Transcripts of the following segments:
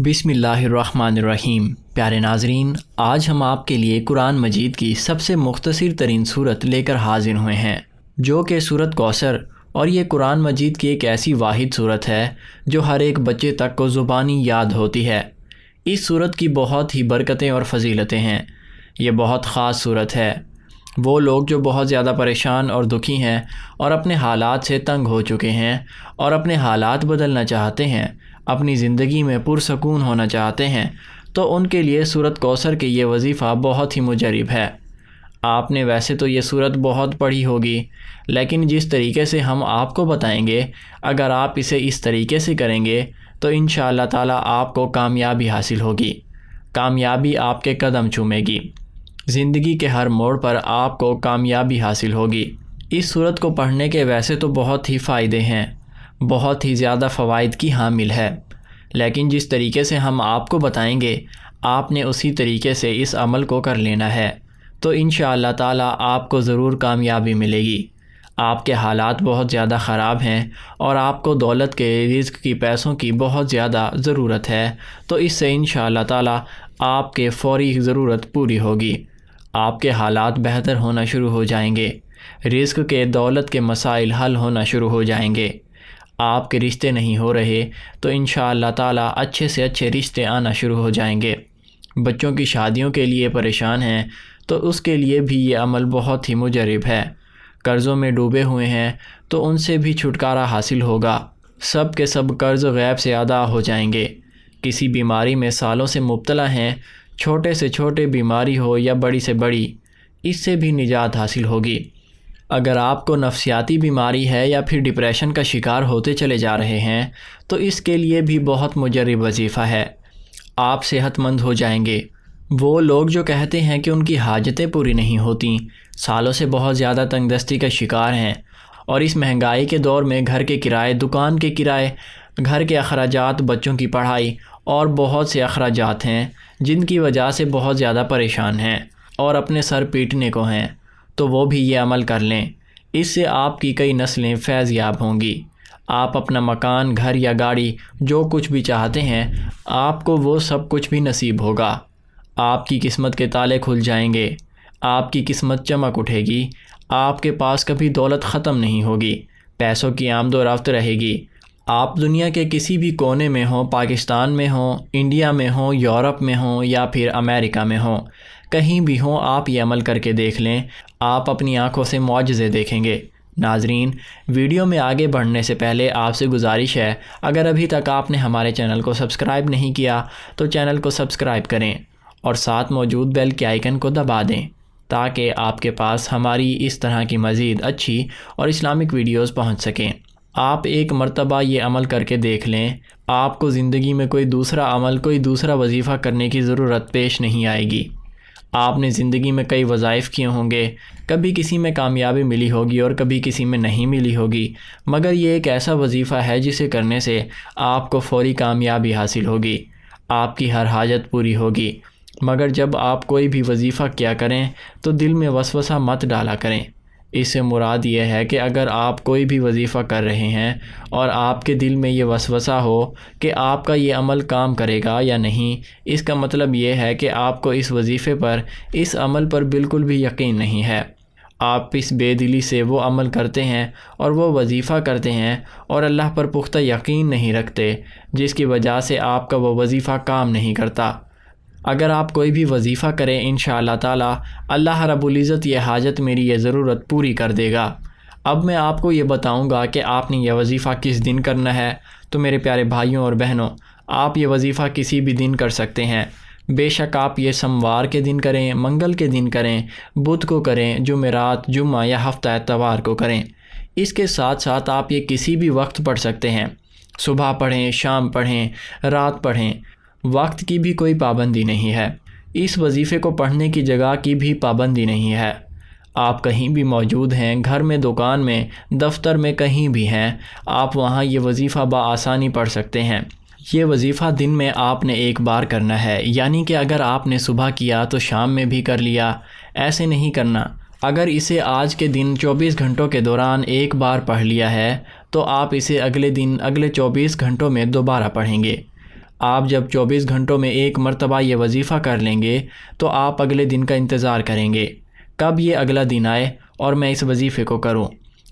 بسم اللہ الرحمن الرحیم۔ پیارے ناظرین، آج ہم آپ کے لیے قرآن مجید کی سب سے مختصر ترین صورت لے کر حاضر ہوئے ہیں، جو کہ صورت کوثر، اور یہ قرآن مجید کی ایک ایسی واحد صورت ہے جو ہر ایک بچے تک کو زبانی یاد ہوتی ہے۔ اس صورت کی بہت ہی برکتیں اور فضیلتیں ہیں۔ یہ بہت خاص صورت ہے۔ وہ لوگ جو بہت زیادہ پریشان اور دکھی ہیں اور اپنے حالات سے تنگ ہو چکے ہیں اور اپنے حالات بدلنا چاہتے ہیں، اپنی زندگی میں پرسکون ہونا چاہتے ہیں، تو ان کے لیے سورت کوثر کے یہ وظیفہ بہت ہی مجرب ہے۔ آپ نے ویسے تو یہ سورت بہت پڑھی ہوگی، لیکن جس طریقے سے ہم آپ کو بتائیں گے، اگر آپ اسے اس طریقے سے کریں گے تو انشاءاللہ تعالیٰ آپ کو کامیابی حاصل ہوگی۔ کامیابی آپ کے قدم چومے گی۔ زندگی کے ہر موڑ پر آپ کو کامیابی حاصل ہوگی۔ اس سورت کو پڑھنے کے ویسے تو بہت ہی فائدے ہیں، بہت ہی زیادہ فوائد کی حامل ہے، لیکن جس طریقے سے ہم آپ کو بتائیں گے، آپ نے اسی طریقے سے اس عمل کو کر لینا ہے، تو انشاءاللہ تعالیٰ آپ کو ضرور کامیابی ملے گی۔ آپ کے حالات بہت زیادہ خراب ہیں اور آپ کو دولت کے، رزق کی، پیسوں کی بہت زیادہ ضرورت ہے، تو اس سے انشاءاللہ تعالیٰ آپ کے فوری ضرورت پوری ہوگی۔ آپ کے حالات بہتر ہونا شروع ہو جائیں گے، رزق کے، دولت کے مسائل حل ہونا شروع ہو جائیں گے۔ آپ کے رشتے نہیں ہو رہے تو انشاءاللہ تعالیٰ اچھے سے اچھے رشتے آنا شروع ہو جائیں گے۔ بچوں کی شادیوں کے لیے پریشان ہیں تو اس کے لیے بھی یہ عمل بہت ہی مجرب ہے۔ قرضوں میں ڈوبے ہوئے ہیں تو ان سے بھی چھٹکارا حاصل ہوگا۔ سب کے سب قرض غیب سے ادا ہو جائیں گے۔ کسی بیماری میں سالوں سے مبتلا ہیں، چھوٹے سے چھوٹے بیماری ہو یا بڑی سے بڑی، اس سے بھی نجات حاصل ہوگی۔ اگر آپ کو نفسیاتی بیماری ہے یا پھر ڈپریشن کا شکار ہوتے چلے جا رہے ہیں تو اس کے لیے بھی بہت مجرب وظیفہ ہے۔ آپ صحت مند ہو جائیں گے۔ وہ لوگ جو کہتے ہیں کہ ان کی حاجتیں پوری نہیں ہوتیں، سالوں سے بہت زیادہ تنگ دستی کا شکار ہیں، اور اس مہنگائی کے دور میں گھر کے کرائے، دکان کے کرائے، گھر کے اخراجات، بچوں کی پڑھائی اور بہت سے اخراجات ہیں جن کی وجہ سے بہت زیادہ پریشان ہیں اور اپنے سر پیٹنے کو ہیں، تو وہ بھی یہ عمل کر لیں۔ اس سے آپ کی کئی نسلیں فیض یاب ہوں گی۔ آپ اپنا مکان، گھر یا گاڑی، جو کچھ بھی چاہتے ہیں، آپ کو وہ سب کچھ بھی نصیب ہوگا۔ آپ کی قسمت کے تالے کھل جائیں گے۔ آپ کی قسمت چمک اٹھے گی۔ آپ کے پاس کبھی دولت ختم نہیں ہوگی، پیسوں کی آمد و رفت رہے گی۔ آپ دنیا کے کسی بھی کونے میں ہوں، پاکستان میں ہوں، انڈیا میں ہوں، یورپ میں ہوں یا پھر امریکہ میں ہوں، کہیں بھی ہوں، آپ یہ عمل کر کے دیکھ لیں، آپ اپنی آنکھوں سے معجزے دیکھیں گے۔ ناظرین، ویڈیو میں آگے بڑھنے سے پہلے آپ سے گزارش ہے، اگر ابھی تک آپ نے ہمارے چینل کو سبسکرائب نہیں کیا تو چینل کو سبسکرائب کریں اور ساتھ موجود بیل کے آئیکن کو دبا دیں، تاکہ آپ کے پاس ہماری اس طرح کی مزید اچھی اور اسلامک ویڈیوز پہنچ سکیں۔ آپ ایک مرتبہ یہ عمل کر کے دیکھ لیں، آپ کو زندگی میں کوئی دوسرا عمل، کوئی دوسرا وظیفہ کرنے کی ضرورت پیش نہیں آئے گی۔ آپ نے زندگی میں کئی وظائف کیے ہوں گے، کبھی کسی میں کامیابی ملی ہوگی اور کبھی کسی میں نہیں ملی ہوگی، مگر یہ ایک ایسا وظیفہ ہے جسے کرنے سے آپ کو فوری کامیابی حاصل ہوگی، آپ کی ہر حاجت پوری ہوگی۔ مگر جب آپ کوئی بھی وظیفہ کیا کریں تو دل میں وسوسہ مت ڈالا کریں۔ اس سے مراد یہ ہے کہ اگر آپ کوئی بھی وظیفہ کر رہے ہیں اور آپ کے دل میں یہ وسوسہ ہو کہ آپ کا یہ عمل کام کرے گا یا نہیں، اس کا مطلب یہ ہے کہ آپ کو اس وظیفے پر، اس عمل پر بالکل بھی یقین نہیں ہے۔ آپ اس بے دلی سے وہ عمل کرتے ہیں اور وہ وظیفہ کرتے ہیں اور اللہ پر پختہ یقین نہیں رکھتے، جس کی وجہ سے آپ کا وہ وظیفہ کام نہیں کرتا۔ اگر آپ کوئی بھی وظیفہ کریں، انشاءاللہ تعالیٰ اللہ رب العزت یہ حاجت، میری یہ ضرورت پوری کر دے گا۔ اب میں آپ کو یہ بتاؤں گا کہ آپ نے یہ وظیفہ کس دن کرنا ہے، تو میرے پیارے بھائیوں اور بہنوں، آپ یہ وظیفہ کسی بھی دن کر سکتے ہیں۔ بے شک آپ یہ سوموار کے دن کریں، منگل کے دن کریں، بدھ کو کریں، جمعرات، جمعہ یا ہفتہ اتوار کو کریں۔ اس کے ساتھ ساتھ آپ یہ کسی بھی وقت پڑھ سکتے ہیں، صبح پڑھیں، شام پڑھیں، رات پڑھیں، وقت کی بھی کوئی پابندی نہیں ہے۔ اس وظیفے کو پڑھنے کی جگہ کی بھی پابندی نہیں ہے۔ آپ کہیں بھی موجود ہیں، گھر میں، دکان میں، دفتر میں، کہیں بھی ہیں، آپ وہاں یہ وظیفہ بآسانی پڑھ سکتے ہیں۔ یہ وظیفہ دن میں آپ نے ایک بار کرنا ہے، یعنی کہ اگر آپ نے صبح کیا تو شام میں بھی کر لیا، ایسے نہیں کرنا۔ اگر اسے آج کے دن 24 گھنٹوں کے دوران ایک بار پڑھ لیا ہے تو آپ اسے اگلے دن، اگلے 24 گھنٹوں میں دوبارہ پڑھیں گے۔ آپ جب 24 گھنٹوں میں ایک مرتبہ یہ وظیفہ کر لیں گے تو آپ اگلے دن کا انتظار کریں گے، کب یہ اگلا دن آئے اور میں اس وظیفے کو کروں۔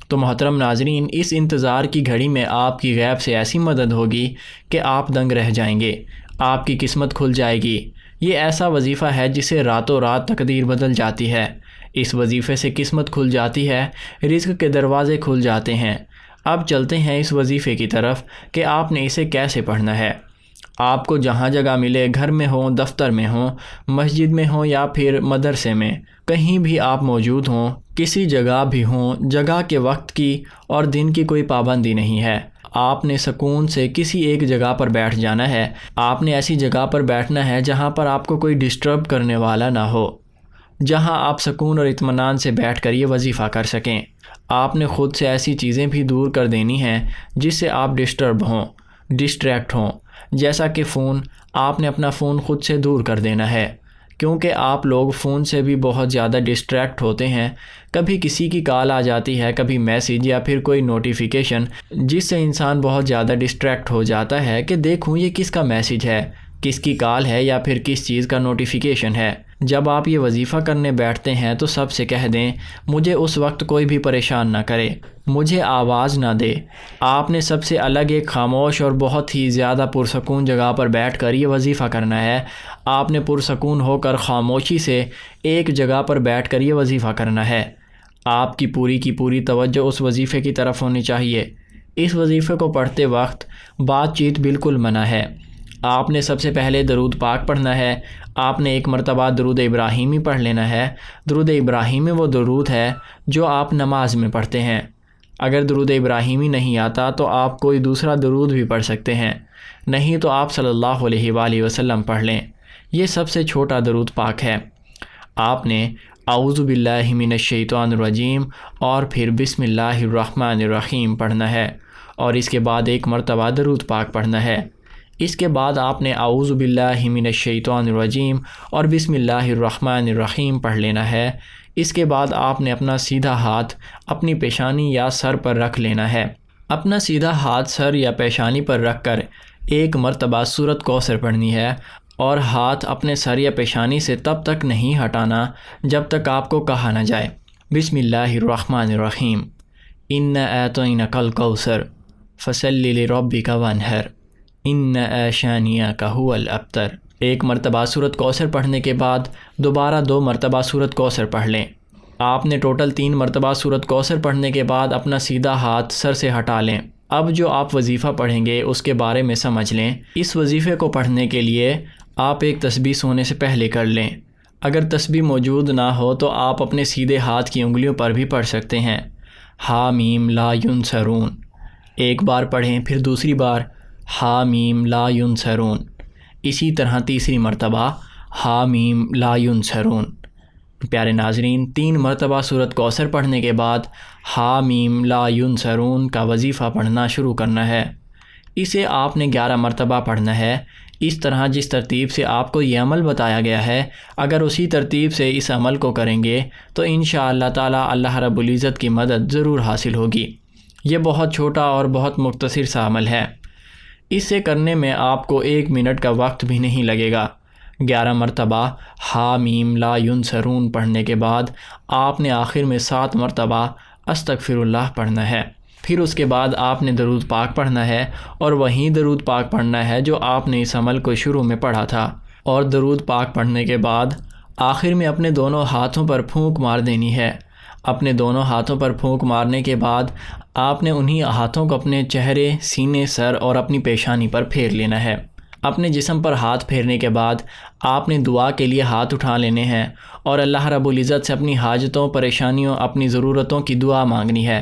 تو محترم ناظرین، اس انتظار کی گھڑی میں آپ کی غیب سے ایسی مدد ہوگی کہ آپ دنگ رہ جائیں گے، آپ کی قسمت کھل جائے گی۔ یہ ایسا وظیفہ ہے جسے راتوں رات تقدیر بدل جاتی ہے۔ اس وظیفے سے قسمت کھل جاتی ہے، رزق کے دروازے کھل جاتے ہیں۔ اب چلتے ہیں اس وظیفے کی طرف کہ آپ نے اسے کیسے پڑھنا ہے۔ آپ کو جہاں جگہ ملے، گھر میں ہوں، دفتر میں ہوں، مسجد میں ہوں یا پھر مدرسے میں، کہیں بھی آپ موجود ہوں، کسی جگہ بھی ہوں، جگہ کے وقت کی اور دن کی کوئی پابندی نہیں ہے۔ آپ نے سکون سے کسی ایک جگہ پر بیٹھ جانا ہے۔ آپ نے ایسی جگہ پر بیٹھنا ہے جہاں پر آپ کو کوئی ڈسٹرب کرنے والا نہ ہو، جہاں آپ سکون اور اطمینان سے بیٹھ کر یہ وظیفہ کر سکیں۔ آپ نے خود سے ایسی چیزیں بھی دور کر دینی ہیں جس سے آپ ڈسٹرب ہوں، ڈسٹریکٹ ہوں، جیسا کہ فون۔ آپ نے اپنا فون خود سے دور کر دینا ہے، کیونکہ آپ لوگ فون سے بھی بہت زیادہ ڈسٹریکٹ ہوتے ہیں۔ کبھی کسی کی کال آ جاتی ہے، کبھی میسیج یا پھر کوئی نوٹیفیکیشن، جس سے انسان بہت زیادہ ڈسٹریکٹ ہو جاتا ہے کہ دیکھوں یہ کس کا میسیج ہے، کس کی کال ہے یا پھر کس چیز کا نوٹیفیکیشن ہے۔ جب آپ یہ وظیفہ کرنے بیٹھتے ہیں تو سب سے کہہ دیں مجھے اس وقت کوئی بھی پریشان نہ کرے، مجھے آواز نہ دے۔ آپ نے سب سے الگ ایک خاموش اور بہت ہی زیادہ پرسکون جگہ پر بیٹھ کر یہ وظیفہ کرنا ہے۔ آپ نے پرسکون ہو کر خاموشی سے ایک جگہ پر بیٹھ کر یہ وظیفہ کرنا ہے۔ آپ کی پوری توجہ اس وظیفے کی طرف ہونی چاہیے۔ اس وظیفے کو پڑھتے وقت بات چیت بالکل منع ہے۔ آپ نے سب سے پہلے درود پاک پڑھنا ہے۔ آپ نے ایک مرتبہ درود ابراہیمی پڑھ لینا ہے۔ درود ابراہیمی وہ درود ہے جو آپ نماز میں پڑھتے ہیں۔ اگر درود ابراہیمی نہیں آتا تو آپ کوئی دوسرا درود بھی پڑھ سکتے ہیں، نہیں تو آپ صلی اللہ علیہ وآلہ وسلم پڑھ لیں۔ یہ سب سے چھوٹا درود پاک ہے۔ آپ نے اعوذ باللہ من الشیطان الرجیم اور پھر بسم اللہ الرحمن الرحیم پڑھنا ہے، اور اس کے بعد ایک مرتبہ درود پاک پڑھنا ہے۔ اس کے بعد آپ نے اعوذ باللہ من الشیطان الرجیم اور بسم اللہ الرحمن الرحیم پڑھ لینا ہے۔ اس کے بعد آپ نے اپنا سیدھا ہاتھ اپنی پیشانی یا سر پر رکھ لینا ہے۔ اپنا سیدھا ہاتھ سر یا پیشانی پر رکھ کر ایک مرتبہ سورۃ کوثر پڑھنی ہے، اور ہاتھ اپنے سر یا پیشانی سے تب تک نہیں ہٹانا جب تک آپ کو کہا نہ جائے بسم اللہ الرحمن الرحیم انا اعطیناک الکوثر فصل لربک وانحر ان شانئک ھو الابتر۔ ایک مرتبہ سورۃ کوثر پڑھنے کے بعد دوبارہ 2 مرتبہ سورۃ کوثر پڑھ لیں۔ آپ نے ٹوٹل 3 مرتبہ سورۃ کوثر پڑھنے کے بعد اپنا سیدھا ہاتھ سر سے ہٹا لیں۔ اب جو آپ وظیفہ پڑھیں گے اس کے بارے میں سمجھ لیں۔ اس وظیفے کو پڑھنے کے لیے آپ ایک تسبیح سونے سے پہلے کر لیں۔ اگر تسبیح موجود نہ ہو تو آپ اپنے سیدھے ہاتھ کی انگلیوں پر بھی پڑھ سکتے ہیں۔ حامیم لا ینصرون، ایک بار پڑھیں، پھر دوسری بار حامیم لا ینصرون، اسی طرح تیسری مرتبہ حامیم لا ینصرون۔ پیارے ناظرین، 3 مرتبہ سورۃ کوثر پڑھنے کے بعد حامیم لا ینصرون کا وظیفہ پڑھنا شروع کرنا ہے۔ اسے آپ نے 11 مرتبہ پڑھنا ہے۔ اس طرح جس ترتیب سے آپ کو یہ عمل بتایا گیا ہے، اگر اسی ترتیب سے اس عمل کو کریں گے تو انشاءاللہ تعالی اللہ رب العزت کی مدد ضرور حاصل ہوگی۔ یہ بہت چھوٹا اور بہت مختصر سا عمل ہے۔ اس سے کرنے میں آپ کو 1 منٹ کا وقت بھی نہیں لگے گا۔ 11 مرتبہ حامیم لا ینصرون پڑھنے کے بعد آپ نے آخر میں 7 مرتبہ استغفر اللہ پڑھنا ہے۔ پھر اس کے بعد آپ نے درود پاک پڑھنا ہے، اور وہیں درود پاک پڑھنا ہے جو آپ نے اس عمل کو شروع میں پڑھا تھا۔ اور درود پاک پڑھنے کے بعد آخر میں اپنے دونوں ہاتھوں پر پھونک مار دینی ہے۔ اپنے دونوں ہاتھوں پر پھونک مارنے کے بعد آپ نے انہی ہاتھوں کو اپنے چہرے، سینے، سر اور اپنی پیشانی پر پھیر لینا ہے۔ اپنے جسم پر ہاتھ پھیرنے کے بعد آپ نے دعا کے لیے ہاتھ اٹھا لینے ہیں اور اللہ رب العزت سے اپنی حاجتوں، پریشانیوں، اپنی ضرورتوں کی دعا مانگنی ہے۔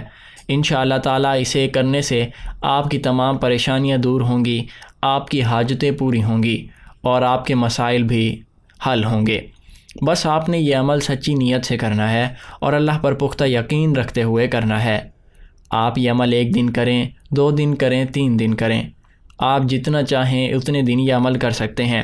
انشاءاللہ تعالیٰ اسے کرنے سے آپ کی تمام پریشانیاں دور ہوں گی، آپ کی حاجتیں پوری ہوں گی اور آپ کے مسائل بھی حل ہوں گے۔ بس آپ نے یہ عمل سچی نیت سے کرنا ہے اور اللہ پر پختہ یقین رکھتے ہوئے کرنا ہے۔ آپ یہ عمل 1 دن کریں، 2 دن کریں، 3 دن کریں، آپ جتنا چاہیں اتنے دن یہ عمل کر سکتے ہیں۔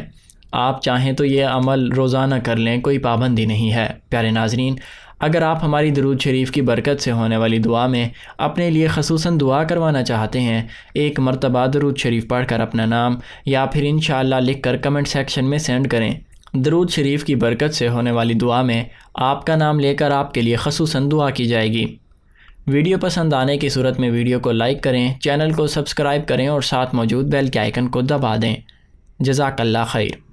آپ چاہیں تو یہ عمل روزانہ کر لیں، کوئی پابندی نہیں ہے۔ پیارے ناظرین، اگر آپ ہماری درود شریف کی برکت سے ہونے والی دعا میں اپنے لیے خصوصاً دعا کروانا چاہتے ہیں، ایک مرتبہ درود شریف پڑھ کر اپنا نام یا پھر انشاءاللہ لکھ کر کمنٹ سیکشن میں سینڈ کریں۔ درود شریف کی برکت سے ہونے والی دعا میں آپ کا نام لے کر آپ کے لیے خصوصاً دعا کی جائے گی۔ ویڈیو پسند آنے کی صورت میں ویڈیو کو لائک کریں، چینل کو سبسکرائب کریں اور ساتھ موجود بیل کے آئیکن کو دبا دیں۔ جزاک اللہ خیر۔